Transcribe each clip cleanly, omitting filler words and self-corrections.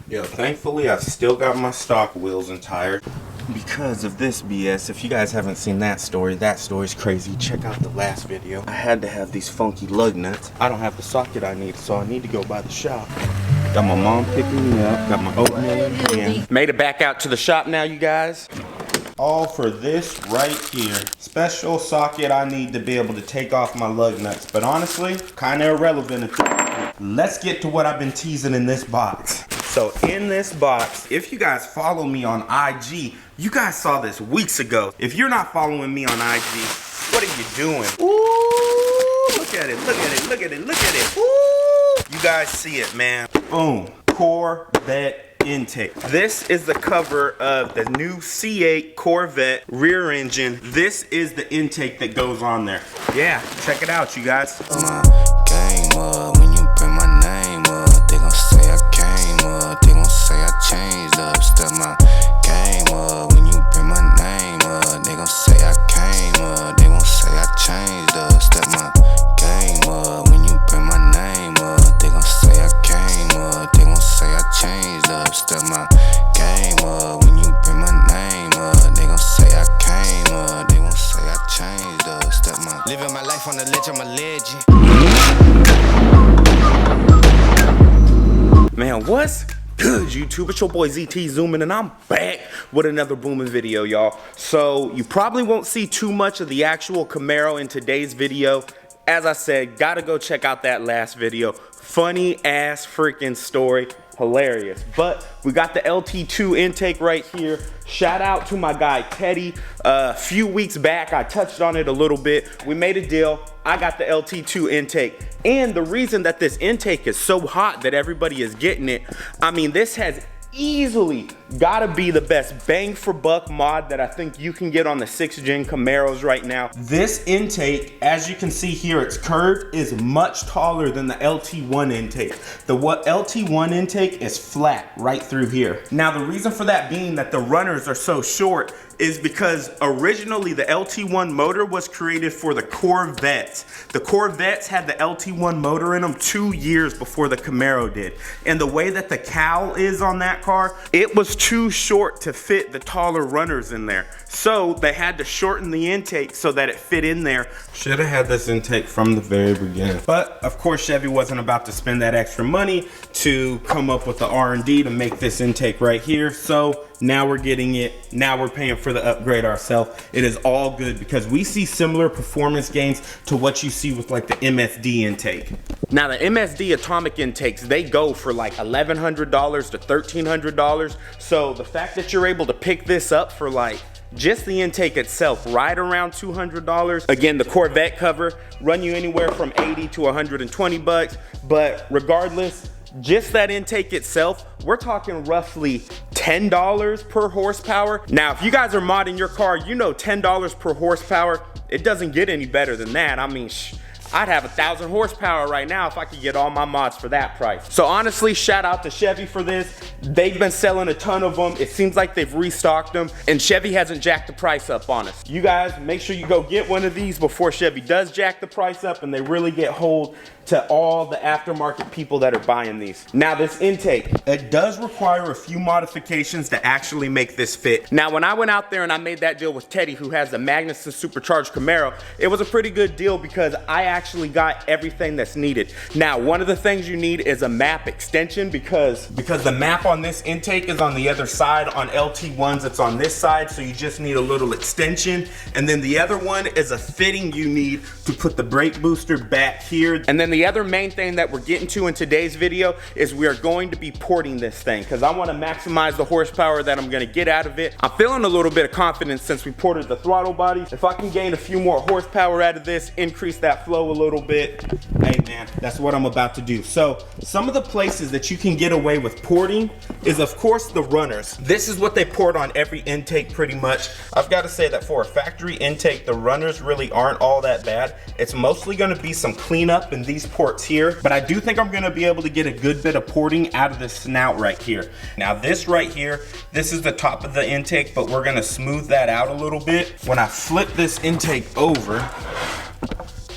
Yo, thankfully I still got my stock wheels and tires. Because of this BS, if you guys haven't seen that story's crazy. Check out the last video. I had to have these funky lug nuts. I don't have the socket I need, so I need to go by the shop. Got my mom picking me up, got my oatmeal in hand. Made it back out to the shop now, you guys. All for this right here. Special socket I need to be able to take off my lug nuts. But honestly, kind of irrelevant at this point. Let's get to what I've been teasing in this box. So in this box, if you guys follow me on IG, you guys saw this weeks ago. If you're not following me on IG, what are you doing? Ooh, look at it, look at it, look at it, look at it. Ooh, you guys see it, man. Boom, Corvette intake. This is the cover of the new C8 Corvette rear engine. This is the intake that goes on there. Yeah, check it out, you guys. My game up, when you bring my name up, they gon' say I came up, they gon' say I changed up. Step my game up, when you bring my name up, they gon' say I came up, they gon' say I changed up. Step my game up, when you bring my name up, they gon' say I came up, they gon' say I changed up. Step my game up, when you bring my name up, they gon' say I came up, they gon' say I changed up. Step my living my life on the ledge, I'm a legend. Man, what's good, YouTube? It's your boy ZT Zoomin, and I'm back with another booming video, y'all. So you probably won't see too much of the actual Camaro in today's video. As I said, gotta go check out that last video. Funny ass freaking story. Hilarious. But we got the LT2 intake right here. Shout out to my guy Teddy. A few weeks back, I touched on it a little bit. We made a deal. I got the LT2 intake. And the reason that this intake is so hot that everybody is getting it, I mean, this has easily gotta be the best bang for buck mod that I think you can get on the 6th gen Camaros right now. This intake, as you can see here, it's curved, is much taller than the LT1 intake. The LT1 intake is flat right through here. Now the reason for that being that the runners are so short is because originally the LT1 motor was created for the Corvettes. The Corvettes had the LT1 motor in them 2 years before the Camaro did. And the way that the cowl is on that car, it was too short to fit the taller runners in there. So they had to shorten the intake so that it fit in there. Should have had this intake from the very beginning. But of course Chevy wasn't about to spend that extra money to come up with the R&D to make this intake right here. So now we're getting it. Now we're paying for the upgrade ourselves. It is all good because we see similar performance gains to what you see with like the MSD intake. Now the MSD atomic intakes, they go for like $1,100 to $1,300. So the fact that you're able to pick this up for like just the intake itself right around $200. Again, the Corvette cover run you anywhere from 80 to 120 bucks. But regardless, just that intake itself, we're talking roughly $10 per horsepower. Now, if you guys are modding your car, you know $10 per horsepower, it doesn't get any better than that. I mean, I'd have 1,000 horsepower right now if I could get all my mods for that price. So honestly, shout out to Chevy for this. They've been selling a ton of them. It seems like they've restocked them, and Chevy hasn't jacked the price up on us. You guys, make sure you go get one of these before Chevy does jack the price up and they really get hold to all the aftermarket people that are buying these. Now this intake, it does require a few modifications to actually make this fit. Now when I went out there and I made that deal with Teddy, who has the Magnuson Supercharged Camaro, it was a pretty good deal because I actually got everything that's needed. Now one of the things you need is a map extension because the map on this intake is on the other side. On LT1s it's on this side, so you just need a little extension. And then the other one is a fitting you need to put the brake booster back here. And then the other main thing that we're getting to in today's video is we are going to be porting this thing because I want to maximize the horsepower that I'm going to get out of it. I'm feeling a little bit of confidence since we ported the throttle bodies. If I can gain a few more horsepower out of this, increase that flow a little bit, hey man, that's what I'm about to do. So some of the places that you can get away with porting is of course the runners. This is what they port on every intake pretty much. I've got to say that for a factory intake, the runners really aren't all that bad. It's mostly going to be some cleanup in these ports here, but I do think I'm going to be able to get a good bit of porting out of the snout right here. Now this right here, this is the top of the intake, but we're going to smooth that out a little bit. When I flip this intake over,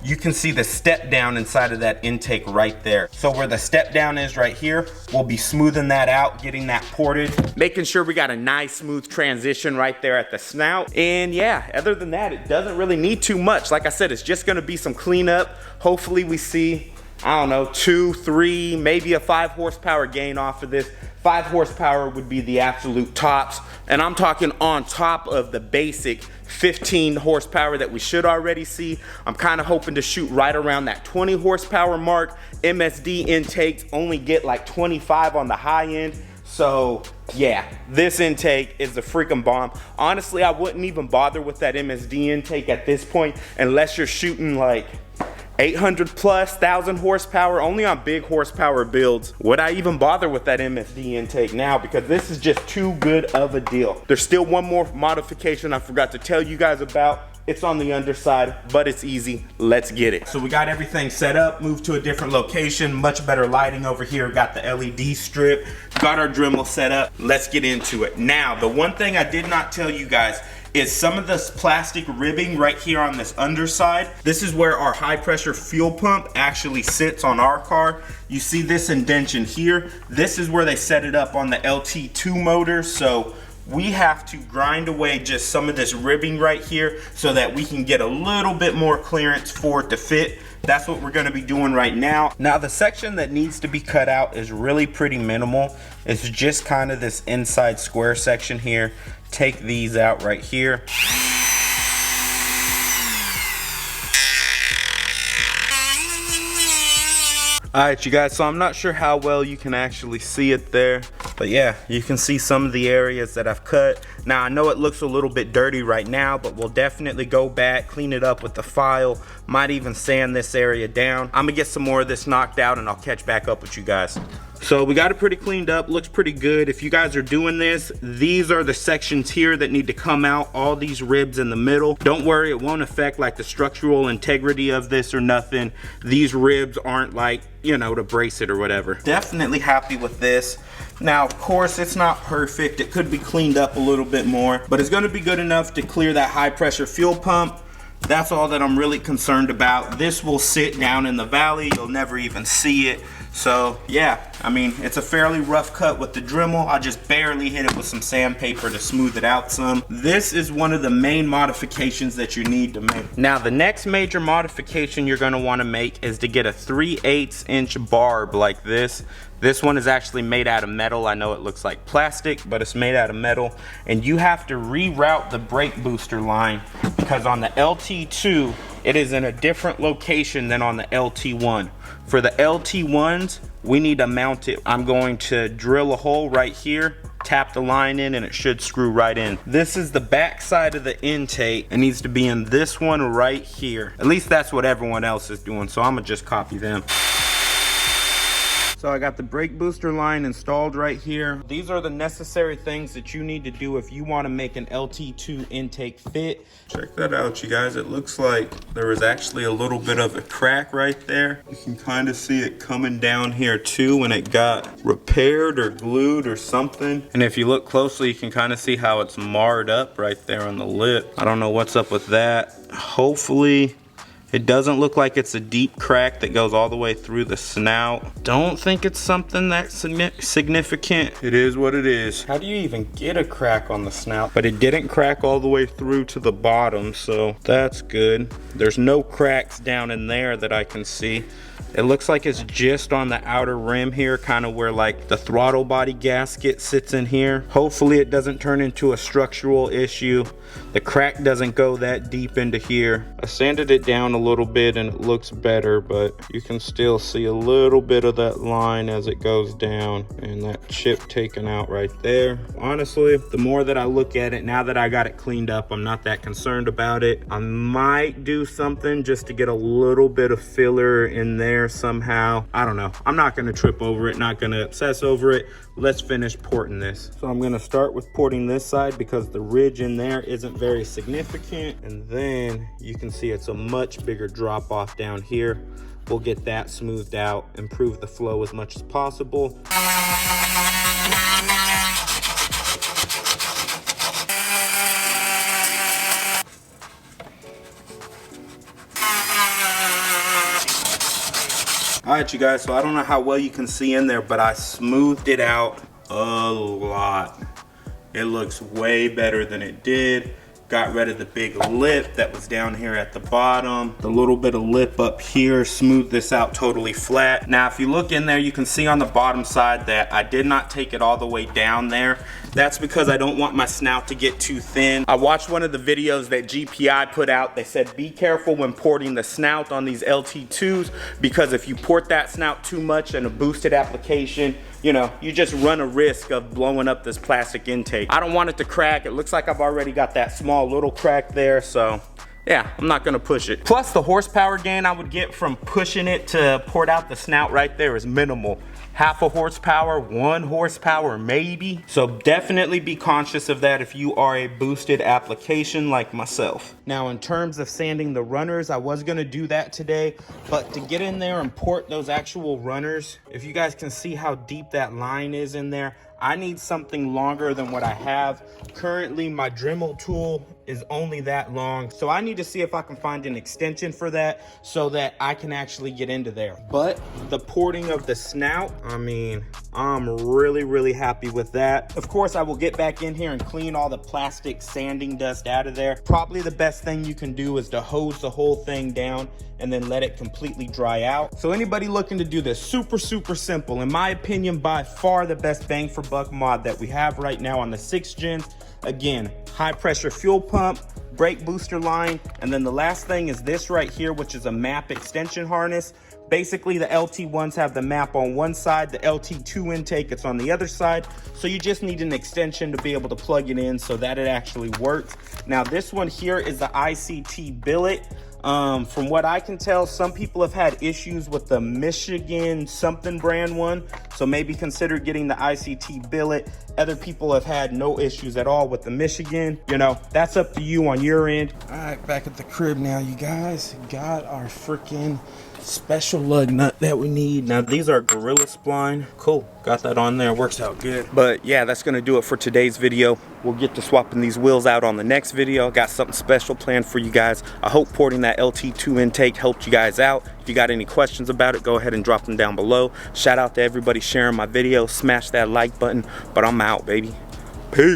you can see the step down inside of that intake right there. So where the step down is right here, we'll be smoothing that out, getting that ported, making sure we got a nice smooth transition right there at the snout. And yeah, other than that, it doesn't really need too much. Like I said, it's just gonna be some cleanup. Hopefully we see, I don't know, 2, 3, maybe a 5 horsepower gain off of this. 5 horsepower would be the absolute tops. And I'm talking on top of the basic 15 horsepower that we should already see. I'm kind of hoping to shoot right around that 20 horsepower mark. MSD intakes only get like 25 on the high end. So yeah, this intake is the freaking bomb. Honestly, I wouldn't even bother with that MSD intake at this point unless you're shooting like 800 plus, 1,000 horsepower, only on big horsepower builds. Would I even bother with that MSD intake now? Because this is just too good of a deal. There's still one more modification I forgot to tell you guys about. It's on the underside, but it's easy. Let's get it. So we got everything set up, moved to a different location, much better lighting over here. Got the LED strip, got our Dremel set up. Let's get into it. Now, the one thing I did not tell you guys is some of this plastic ribbing right here on this underside. This is where our high pressure fuel pump actually sits on our car. You see this indentation here. This is where they set it up on the LT2 motor. So we have to grind away just some of this ribbing right here so that we can get a little bit more clearance for it to fit. That's what we're gonna be doing right now. Now the section that needs to be cut out is really pretty minimal. It's just kind of this inside square section here. Take these out right here. All right, you guys, so I'm not sure how well you can actually see it there, but yeah, you can see some of the areas that I've cut. Now, I know it looks a little bit dirty right now, but we'll definitely go back, clean it up with the file, might even sand this area down. I'm gonna get some more of this knocked out and I'll catch back up with you guys. So we got it pretty cleaned up, looks pretty good. If you guys are doing this, these are the sections here that need to come out, all these ribs in the middle. Don't worry, it won't affect like the structural integrity of this or nothing. These ribs aren't like, you know, to brace it or whatever. Definitely happy with this. Now, of course, it's not perfect. It could be cleaned up a little bit more, but it's gonna be good enough to clear that high pressure fuel pump. That's all that I'm really concerned about. This will sit down in the valley. You'll never even see it. So yeah, I mean, it's a fairly rough cut with the Dremel. I just barely hit it with some sandpaper to smooth it out some. This is one of the main modifications that you need to make. Now, the next major modification you're gonna wanna make is to get a 3/8 inch barb like this. This one is actually made out of metal. I know it looks like plastic, but it's made out of metal. And you have to reroute the brake booster line because on the LT2, it is in a different location than on the LT1. For the LT1s, we need to mount it. I'm going to drill a hole right here, tap the line in, and it should screw right in. This is the back side of the intake. It needs to be in this one right here. At least that's what everyone else is doing, so I'm gonna just copy them. So I got the brake booster line installed right here. These are the necessary things that you need to do if you want to make an LT2 intake fit. Check that out, you guys. It looks like there was actually a little bit of a crack right there. You can kind of see it coming down here too when it got repaired or glued or something. And if you look closely, you can kind of see how it's marred up right there on the lip. I don't know what's up with that. Hopefully, it doesn't look like it's a deep crack that goes all the way through the snout. Don't think it's something that's significant. It is what it is. How do you even get a crack on the snout? But it didn't crack all the way through to the bottom, so that's good. There's no cracks down in there that I can see. It looks like it's just on the outer rim here, kind of where like the throttle body gasket sits in here. Hopefully it doesn't turn into a structural issue. The crack doesn't go that deep into here. I sanded it down a little bit and it looks better, but you can still see a little bit of that line as it goes down and that chip taken out right there. Honestly, the more that I look at it, now that I got it cleaned up, I'm not that concerned about it. I might do something just to get a little bit of filler in there somehow. I don't know. I'm not gonna trip over it, not gonna obsess over it. Let's finish porting this. So I'm gonna start with porting this side because the ridge in there isn't very significant. And then you can see it's a much bigger drop off down here. We'll get that smoothed out, improve the flow as much as possible. Alright you guys, so I don't know how well you can see in there, but I smoothed it out a lot. It looks way better than it did. Got rid of the big lip that was down here at the bottom. The little bit of lip up here, smoothed this out totally flat. Now, if you look in there, you can see on the bottom side that I did not take it all the way down there. That's because I don't want my snout to get too thin. I watched one of the videos that GPI put out. They said, be careful when porting the snout on these LT2s, because if you port that snout too much in a boosted application, you know, you just run a risk of blowing up this plastic intake. I don't want it to crack. It looks like I've already got that small little crack there, so yeah, I'm not gonna push it. Plus the horsepower gain I would get from pushing it to port out the snout right there is minimal. Half a horsepower, 1 horsepower maybe. So definitely be conscious of that if you are a boosted application like myself. Now in terms of sanding the runners, I was gonna do that today, but to get in there and port those actual runners, if you guys can see how deep that line is in there, I need something longer than what I have. Currently, my Dremel tool is only that long, so I need to see if I can find an extension for that so that I can actually get into there. But the porting of the snout, I mean, I'm really happy with that. Of course, I will get back in here and clean all the plastic sanding dust out of there. Probably the best thing you can do is to hose the whole thing down and then let it completely dry out. So anybody looking to do this, super simple. In my opinion, by far the best bang for buck mod that we have right now on the 6th gen. Again, high pressure fuel pump, brake booster line, and then the last thing is this right here, which is a map extension harness. Basically, the LT1s have the map on one side, the LT2 intake, it's on the other side. So you just need an extension to be able to plug it in so that it actually works. Now this one here is the ICT billet. From what I can tell, some people have had issues with the Michigan something brand one, so maybe consider getting the ICT billet. Other people have had no issues at all with the Michigan. You know, that's up to you on your end. All right, back at the crib now, you guys. Got our freaking special lug nut that we need. Now these are Gorilla Spline. Cool, got that on there, works out good. But yeah, that's gonna do it for today's video. We'll get to swapping these wheels out on the next video. Got something special planned for you guys. I hope porting that LT2 intake helped you guys out. If you got any questions about it, go ahead and drop them down below. Shout out to everybody sharing my video. Smash that like button. But I'm out, baby. Peace.